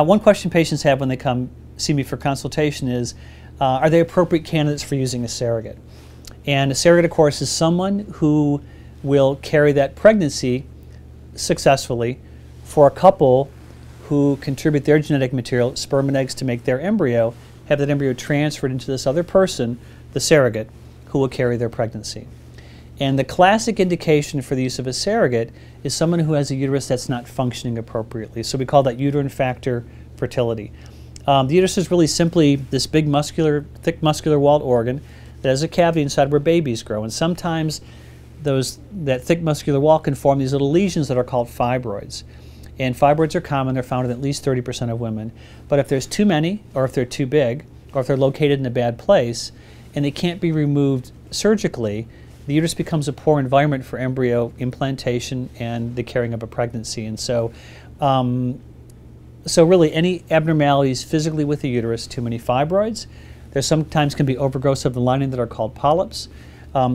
One question patients have when they come see me for consultation is, are they appropriate candidates for using a surrogate? And a surrogate, of course, is someone who will carry that pregnancy successfully for a couple who contribute their genetic material, sperm and eggs, to make their embryo, have that embryo transferred into this other person, the surrogate, who will carry their pregnancy. And the classic indication for the use of a surrogate is someone who has a uterus that's not functioning appropriately. So we call that uterine factor fertility. The uterus is really simply this big thick muscular walled organ that has a cavity inside where babies grow. And sometimes that thick muscular wall can form these little lesions that are called fibroids. And fibroids are common. They're found in at least 30% of women. But if there's too many, or if they're too big, or if they're located in a bad place, and they can't be removed surgically, the uterus becomes a poor environment for embryo implantation and the carrying of a pregnancy. And so really any abnormalities physically with the uterus, too many fibroids. There sometimes can be overgrowths of the lining that are called polyps.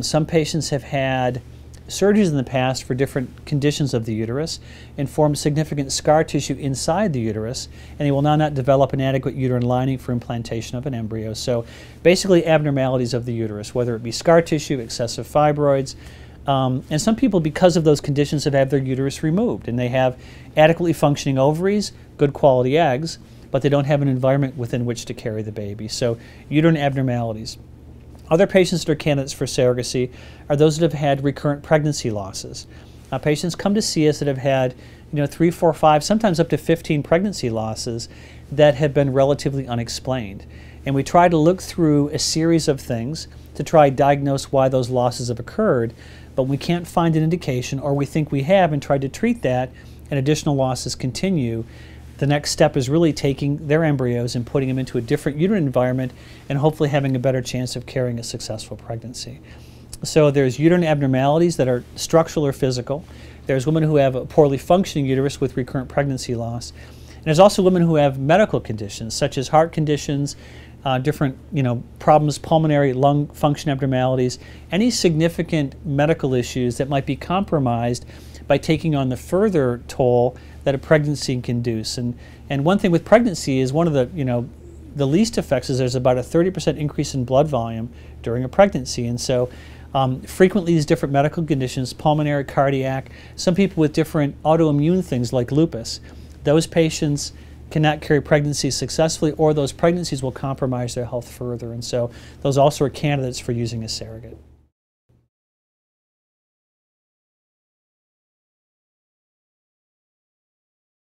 Some patients have had surgeries in the past for different conditions of the uterus and formed significant scar tissue inside the uterus, and they will now not develop an adequate uterine lining for implantation of an embryo. So basically abnormalities of the uterus, whether it be scar tissue, excessive fibroids, and some people, because of those conditions, have had their uterus removed, and they have adequately functioning ovaries, good quality eggs, but they don't have an environment within which to carry the baby. So uterine abnormalities. Other patients that are candidates for surrogacy are those that have had recurrent pregnancy losses. Patients come to see us that have had 3, 4, 5, sometimes up to 15 pregnancy losses that have been relatively unexplained. And we try to look through a series of things to try to diagnose why those losses have occurred, but we can't find an indication, or we think we have and tried to treat that and additional losses continue. The next step is really taking their embryos and putting them into a different uterine environment and hopefully having a better chance of carrying a successful pregnancy. So there's uterine abnormalities that are structural or physical. There's women who have a poorly functioning uterus with recurrent pregnancy loss. And there's also women who have medical conditions such as heart conditions, different problems, pulmonary, lung function abnormalities, any significant medical issues that might be compromised by taking on the further toll that a pregnancy can induce. And one thing with pregnancy is one of the least effects is there's about a 30% increase in blood volume during a pregnancy. And so frequently these different medical conditions, pulmonary, cardiac, some people with different autoimmune things like lupus, those patients cannot carry pregnancies successfully, or those pregnancies will compromise their health further. And so those also are candidates for using a surrogate.